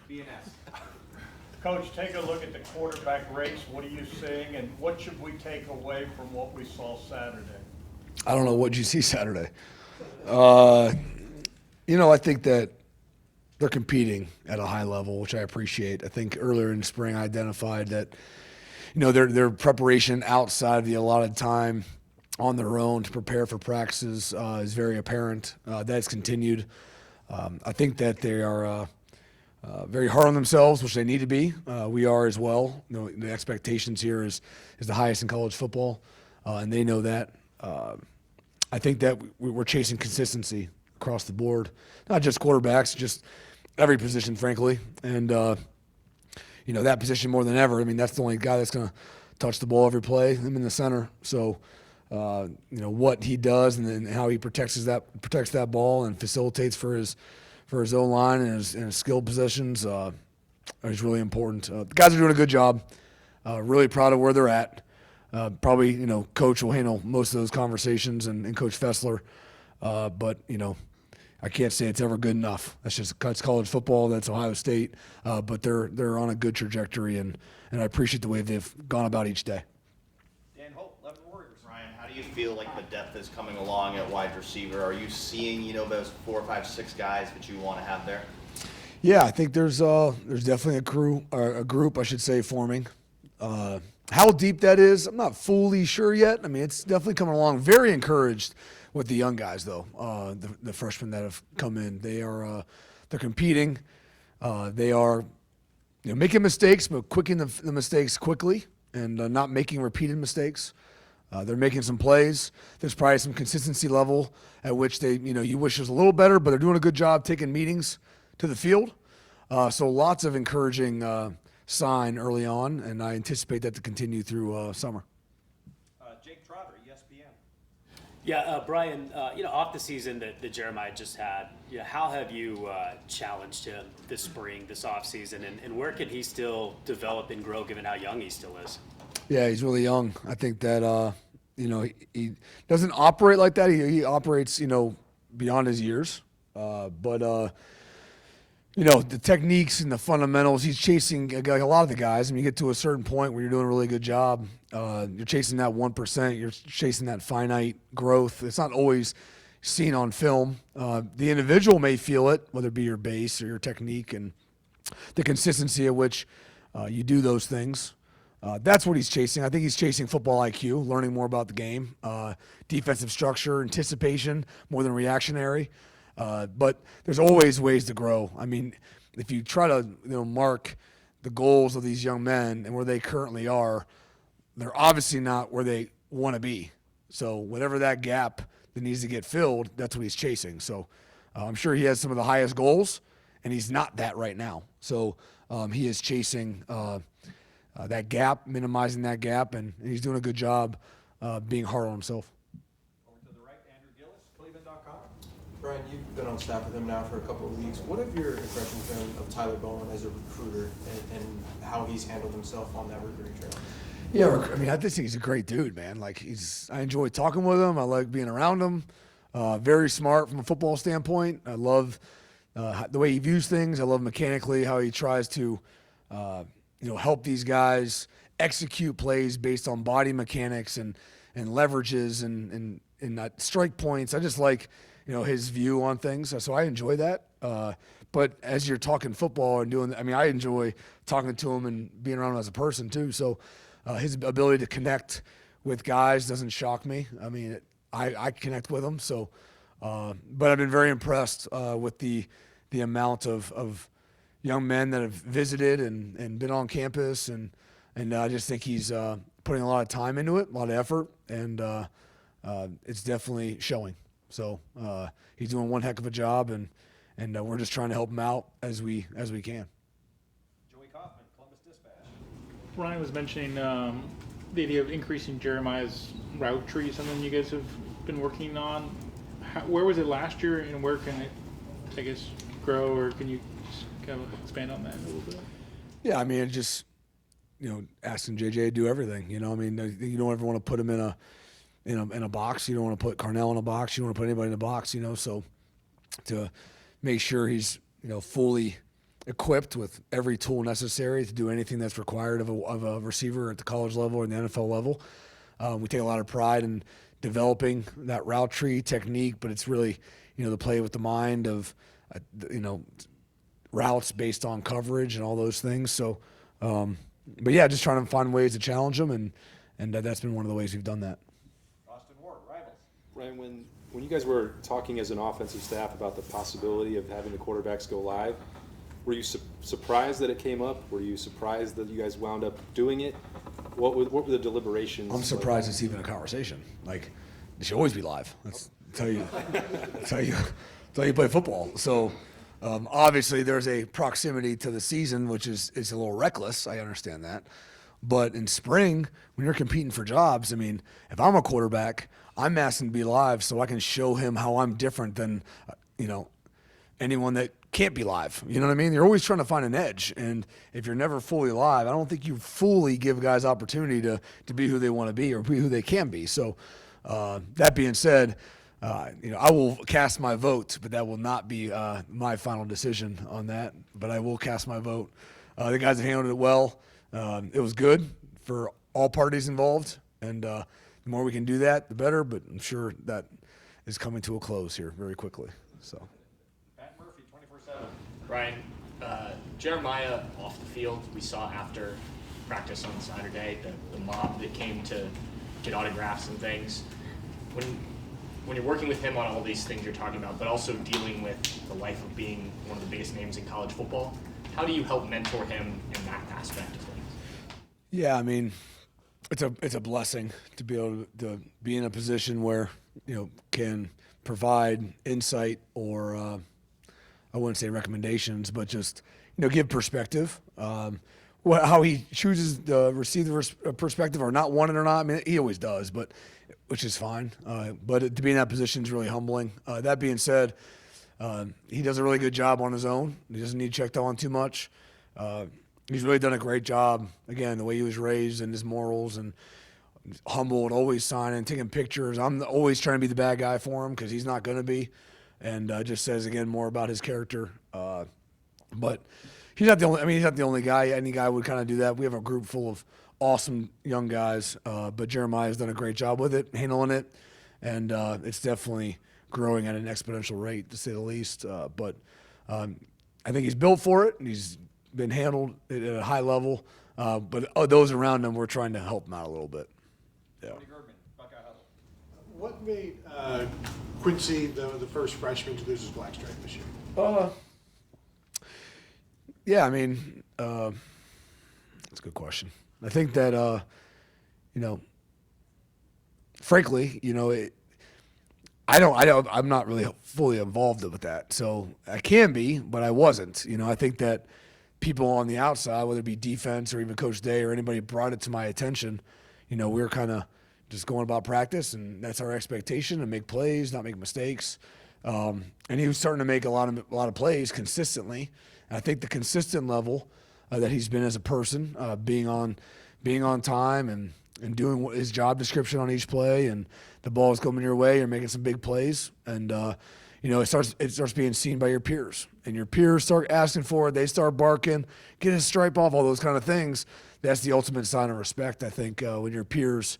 BNS. Coach, take a look at the quarterback race. What are you seeing, and what should we take away from what we saw Saturday? I don't know what you see Saturday. I think that they're competing at a high level, which I appreciate. I think earlier in the spring I identified that, their preparation outside of the allotted time on their own to prepare for practices is very apparent. That's continued. I think that they are very hard on themselves, which they need to be. We are as well. The expectations here is the highest in college football, and they know that. I think that we're chasing consistency across the board, not just quarterbacks, just every position, frankly. And, that position more than ever. I mean, that's the only guy that's going to touch the ball every play, him in the center. So, what he does and how he protects that ball and facilitates for his O-line and his skilled positions is really important. The guys are doing a good job. Really proud of where they're at. Probably, Coach will handle most of those conversations and Coach Fessler. But, I can't say it's ever good enough. That's college football. That's Ohio State. But they're on a good trajectory, and I appreciate the way they've gone about each day. Dan Holt, 11 Warriors. Ryan, how do you feel like the depth is coming along at wide receiver? Are you seeing, those 4, 5, 6 guys that you want to have there? Yeah, I think there's definitely a group, I should say, forming. How deep that is, I'm not fully sure yet. I mean, it's definitely coming along. Very encouraged with the young guys, though. The freshmen that have come in, they're competing. They are making mistakes, but quicking the mistakes quickly and not making repeated mistakes. They're making some plays. There's probably some consistency level at which you wish it was a little better, but they're doing a good job taking meetings to the field. So lots of encouraging sign early on, and I anticipate that to continue through summer. Jake Trotter, ESPN. Yeah, Brian, off the season that Jeremiah just had, how have you challenged him this spring, this offseason, and where can he still develop and grow given how young he still is? Yeah, he's really young. I think that, he doesn't operate like that. He operates, beyond his years. But the techniques and the fundamentals, he's chasing like a lot of the guys. I mean, you get to a certain point where you're doing a really good job. You're chasing that 1%. You're chasing that finite growth. It's not always seen on film. The individual may feel it, whether it be your base or your technique and the consistency at which you do those things. That's what he's chasing. I think he's chasing football IQ, learning more about the game, defensive structure, anticipation, more than reactionary. But there's always ways to grow. I mean, if you try to mark the goals of these young men and where they currently are, they're obviously not where they want to be. So whatever that gap that needs to get filled, that's what he's chasing. So I'm sure he has some of the highest goals, and he's not that right now. So he is chasing that gap, minimizing that gap, and he's doing a good job being hard on himself. Over to the right, Andrew Gillis, Cleveland.com. Brian, you've been on staff with him now for a couple of weeks. What have your impressions been of Tyler Bowen as a recruiter and how he's handled himself on that recruiting trail? Yeah, I mean, I just think he's a great dude, man. Like, I enjoy talking with him. I like being around him. Very smart from a football standpoint. I love the way he views things. I love mechanically how he tries to, help these guys execute plays based on body mechanics and leverages and strike points. I just like, his view on things. So I enjoy that. But as you're talking football and I enjoy talking to him and being around him as a person too. So his ability to connect with guys doesn't shock me. I mean, I connect with him. So, but I've been very impressed with the amount of young men that have visited and been on campus. And I just think he's putting a lot of time into it, a lot of effort, and it's definitely showing. So he's doing one heck of a job, and we're just trying to help him out as we can. Joey Kaufman, Columbus Dispatch. Ryan was mentioning the idea of increasing Jeremiah's route tree, something you guys have been working on. Where was it last year, and where can it, I guess, grow, or can you just kind of expand on that a little bit? Yeah, I mean, just asking JJ to do everything. You don't ever want to put him in a box. You don't want to put Carnell in a box. You don't want to put anybody in a box. So to make sure he's fully equipped with every tool necessary to do anything that's required of a receiver at the college level or the NFL level. We take a lot of pride in developing that route tree technique, but it's really, the play with the mind of, routes based on coverage and all those things. So, but yeah, just trying to find ways to challenge them, and that's been one of the ways we've done that. Austin Ward, Rivals. Ryan, when you guys were talking as an offensive staff about the possibility of having the quarterbacks go live, were you surprised that it came up? Were you surprised that you guys wound up doing it? What were the deliberations? I'm surprised it's even a conversation. Like, it should always be live. That's how you play football. So, obviously, there's a proximity to the season, which is a little reckless. I understand that. But in spring, when you're competing for jobs, I mean, if I'm a quarterback, I'm asking to be live so I can show him how I'm different than, anyone that can't be live. You know what I mean? You're always trying to find an edge. And if you're never fully live, I don't think you fully give guys opportunity to be who they want to be or be who they can be. So that being said, I will cast my vote, but that will not be my final decision on that. But I will cast my vote. The guys have handled it well. It was good for all parties involved. And the more we can do that, the better. But I'm sure that is coming to a close here very quickly. So. Pat Murphy, 24/7. Brian, Jeremiah off the field, we saw after practice on Saturday, the mob that came to get autographs and things. When you're working with him on all these things you're talking about, but also dealing with the life of being one of the biggest names in college football, how do you help mentor him in that aspect of things? Yeah, I mean, it's a blessing to be able to be in a position where, can provide insight or I wouldn't say recommendations, but just, give perspective. How he chooses to receive the perspective or not want it or not, I mean, he always does, but which is fine. But to be in that position is really humbling. That being said, he does a really good job on his own. He doesn't need checked on too much. He's really done a great job, again, the way he was raised and his morals and humble and always signing, taking pictures. I'm always trying to be the bad guy for him because he's not going to be. And just says, again, more about his character. But he's not the only – he's not the only guy. Any guy would kind of do that. We have a group full of awesome young guys, but Jeremiah's done a great job with it, handling it. And it's definitely growing at an exponential rate, to say the least. But I think he's built for it, and he's been handled at a high level. But those around him, we're trying to help him out a little bit. Yeah. Cody Girdman, Buckeye Huddle. What made Quincy the first freshman to lose his black stripe this year? Yeah, that's a good question. I think that, frankly, I'm not really fully involved with that. So I can be, but I wasn't. I think that people on the outside, whether it be defense or even Coach Day or anybody, brought it to my attention. We were kind of just going about practice, and that's our expectation, to make plays, not make mistakes. And he was starting to make a lot of plays consistently. And I think the consistent level that he's been as a person, being on time and doing his job description on each play, and the ball is coming your way, you're making some big plays, and it starts being seen by your peers, and your peers start asking for it. They start barking, get his stripe off, all those kind of things. That's the ultimate sign of respect, I think, when your peers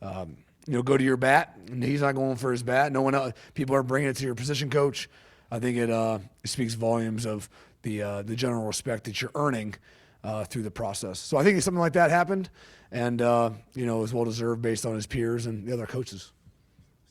go to your bat, and he's not going for his bat. No one else, people are bringing it to your position coach. I think it speaks volumes of the general respect that you're earning through the process. So I think something like that happened, and it was well deserved based on his peers and the other coaches.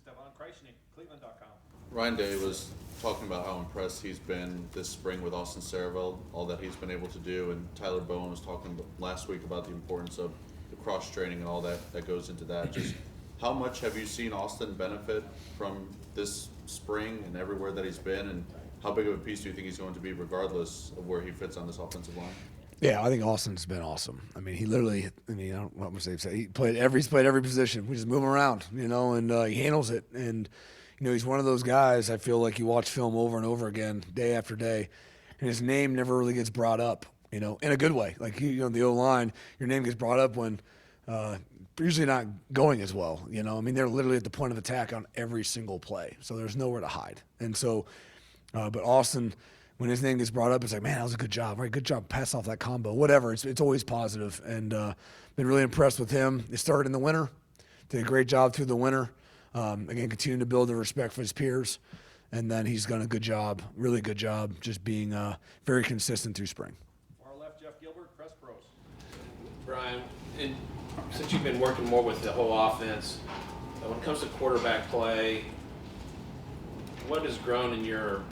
Stefan Kreisnig, Cleveland.com. Ryan Day was talking about how impressed he's been this spring with Austin Saraville, all that he's been able to do, and Tyler Bowen was talking last week about the importance of the cross training and all that goes into that. Just how much have you seen Austin benefit from this spring and everywhere that he's been, and how big of a piece do you think he's going to be regardless of where he fits on this offensive line? Yeah, I think Austin's been awesome. He literally, I don't know what I'm say. He's played every position. We just move him around, and he handles it. And, he's one of those guys, I feel like you watch film over and over again, day after day, and his name never really gets brought up, in a good way. Like, the O-line, your name gets brought up when usually not going as well, they're literally at the point of attack on every single play. So there's nowhere to hide. And so, but Austin, when his name gets brought up, it's like, man, that was a good job, right? Good job, pass off that combo, whatever. It's always positive, and been really impressed with him. It started in the winter, did a great job through the winter. Again, continuing to build the respect for his peers, and then he's done a good job, really good job, just being very consistent through spring. Far left, Jeff Gilbert, Press Pros. Brian, since you've been working more with the whole offense, when it comes to quarterback play, what has grown in your,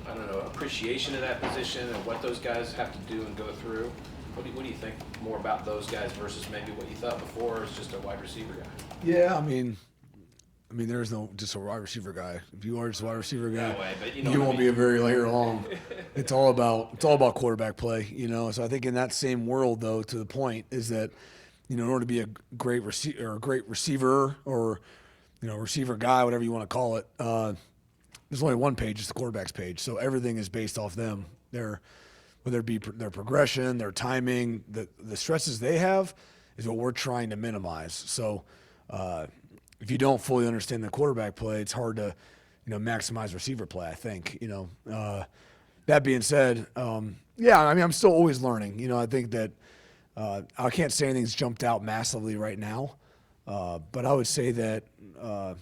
I don't know, appreciation of that position and what those guys have to do and go through? What do you think more about those guys versus maybe what you thought before as just a wide receiver guy? Yeah, I mean, there's no just a wide receiver guy. If you are just a wide receiver guy, That way, but you won't be a very long. It's all about quarterback play, So I think in that same world, though, to the point is that, in order to be a great receiver or receiver guy, whatever you want to call it, there's only one page, it's the quarterback's page. So everything is based off them. Whether it be their progression, their timing, the stresses they have is what we're trying to minimize. So if you don't fully understand the quarterback play, it's hard to, maximize receiver play, I think. That being said, I'm still always learning. I think that I can't say anything's jumped out massively right now, but I would say that, I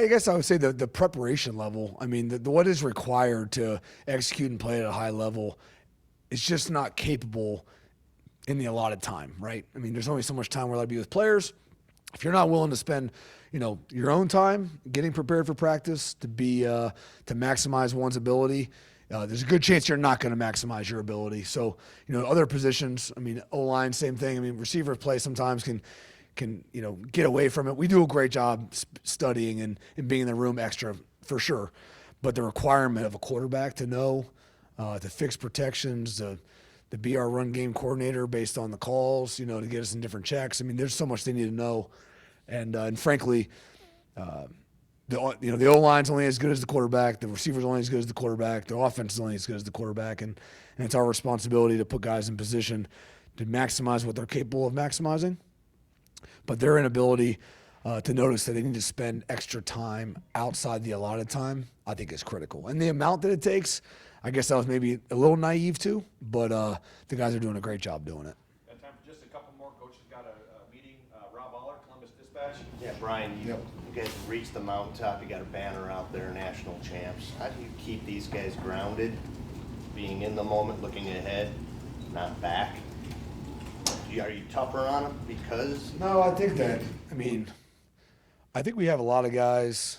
guess I would say the preparation level, what is required to execute and play at a high level is just not capable in the allotted time, right? There's only so much time we're allowed to be with players. If you're not willing to spend, your own time getting prepared for practice to maximize one's ability, there's a good chance you're not going to maximize your ability. So, other positions, O-line, same thing. Receiver play sometimes can get away from it. We do a great job studying and being in the room extra for sure. But the requirement of a quarterback to know, to fix protections, to be our run game coordinator based on the calls, to get us in different checks. There's so much they need to know. And frankly, the O-line's only as good as the quarterback. The receiver's only as good as the quarterback. The offense is only as good as the quarterback. And it's our responsibility to put guys in position to maximize what they're capable of maximizing. But their inability to notice that they need to spend extra time outside the allotted time, I think is critical. And the amount that it takes, I guess I was maybe a little naive to, but the guys are doing a great job doing it. Got time for just a couple more. Coach has got a meeting. Rob Aller, Columbus Dispatch. Yeah, Brian, you guys reached the mountaintop. You got a banner out there, national champs. How do you keep these guys grounded, being in the moment, looking ahead, not back? Are you tougher on them because? No, I think that, I think we have a lot of guys,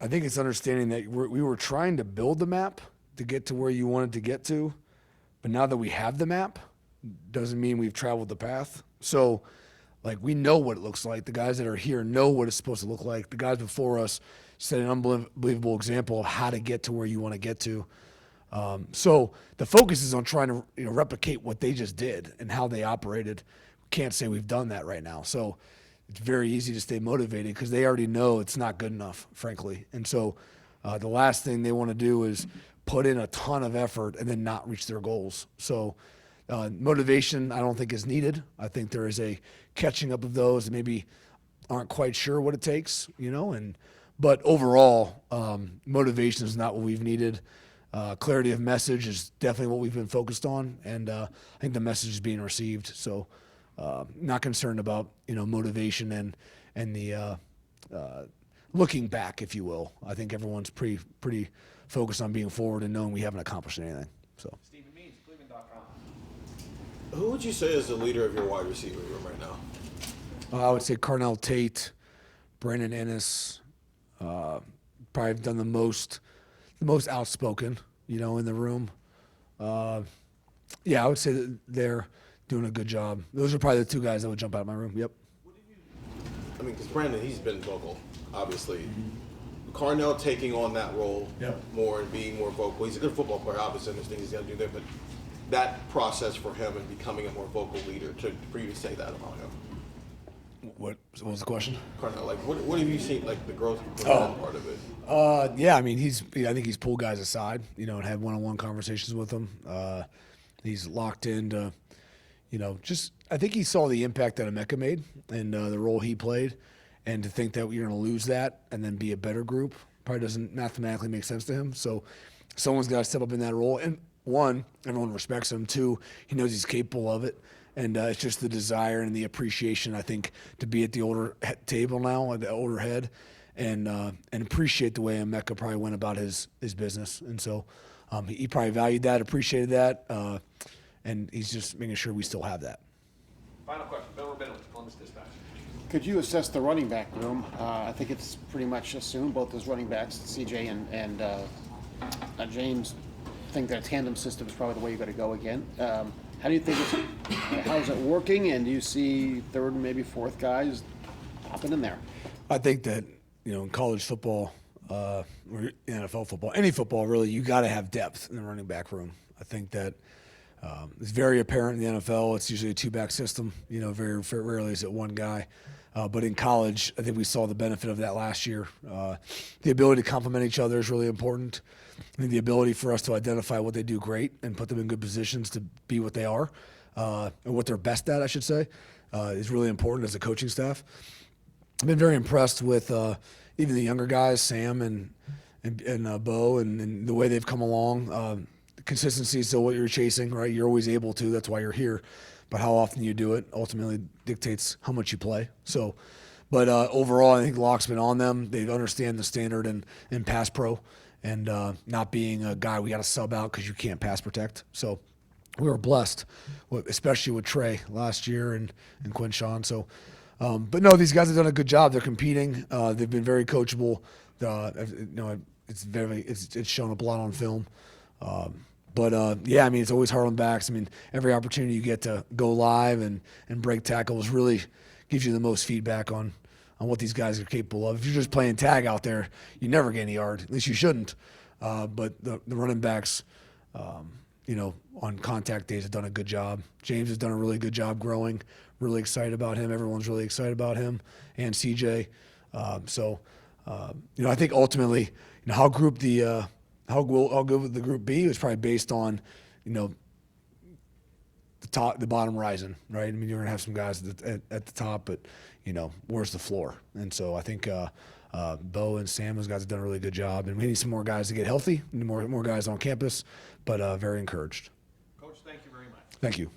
I think it's understanding that we were trying to build the map to get to where you wanted to get to, but now that we have the map, doesn't mean we've traveled the path. So, we know what it looks like. The guys that are here know what it's supposed to look like. The guys before us set an unbelievable example of how to get to where you want to get to. So the focus is on trying to replicate what they just did and how they operated. We can't say we've done that right now. So it's very easy to stay motivated because they already know it's not good enough, frankly. And so the last thing they want to do is put in a ton of effort and then not reach their goals. So motivation, I don't think is needed. I think there is a catching up of those that maybe aren't quite sure what it takes, but overall, motivation is not what we've needed. Clarity of message is definitely what we've been focused on, and I think the message is being received. So, not concerned about motivation and the looking back, if you will. I think everyone's pretty focused on being forward and knowing we haven't accomplished anything. So, Stephen Means, Cleveland.com. Who would you say is the leader of your wide receiver room right now? I would say Carnell Tate, Brandon Ennis, probably have done the most outspoken, in the room. I would say that they're doing a good job. Those are probably the two guys that would jump out of my room. Yep. Because Brandon, he's been vocal, obviously. Carnell taking on that role more and being more vocal. He's a good football player, obviously, and there's things he's got to do there, but that process for him and becoming a more vocal leader, for you to say that about him. What was the question? Carnell, what have you seen, the growth part of it? I think he's pulled guys aside, and had one-on-one conversations with them. He's locked into, I think he saw the impact that Emeka made and the role he played, and to think that you're going to lose that and then be a better group probably doesn't mathematically make sense to him. So someone's got to step up in that role. And one, everyone respects him. Two, he knows he's capable of it. And it's just the desire and the appreciation, I think, to be at the older table now, at the older head, and appreciate the way Emeka probably went about his business. And so he probably valued that, appreciated that, and he's just making sure we still have that. Final question, Bill Rubin with the Columbus Dispatch. Could you assess the running back room? I think it's pretty much assumed both those running backs, CJ and James, think that tandem system is probably the way you got to go again. How do you think how is it working? And do you see third and maybe fourth guys popping in there? I think that, in college football, or NFL football, any football really, you got to have depth in the running back room. I think that it's very apparent in the NFL. It's usually a two-back system. Very rarely is it one guy. But in college, I think we saw the benefit of that last year. The ability to complement each other is really important. I think the ability for us to identify what they do great and put them in good positions to be what they are, and what they're best at, I should say, is really important as a coaching staff. I've been very impressed with even the younger guys, Sam and Bo, and the way they've come along. Consistency is still what you're chasing, right? You're always able to. That's why you're here. But how often you do it ultimately dictates how much you play. So, but overall, I think Locke's been on them. They understand the standard in pass pro, and not being a guy we got to sub out because you can't pass protect. So we were blessed, especially with Trey last year and Quinshawn. So, but no, these guys have done a good job. They're competing. They've been very coachable. It's shown up a lot on film. It's always Harlan backs. Every opportunity you get to go live and break tackles really gives you the most feedback on what these guys are capable of. If you're just playing tag out there, you never get any yard. At least you shouldn't. But the running backs, on contact days have done a good job. James has done a really good job growing. Really excited about him. Everyone's really excited about him and CJ. I think ultimately, how good the group be was probably based on, the bottom rising, right? You're gonna have some guys at the top, but where's the floor? And so I think Bo and Sam, those guys have done a really good job, and we need some more guys to get healthy, more guys on campus, but very encouraged. Coach, thank you very much. Thank you.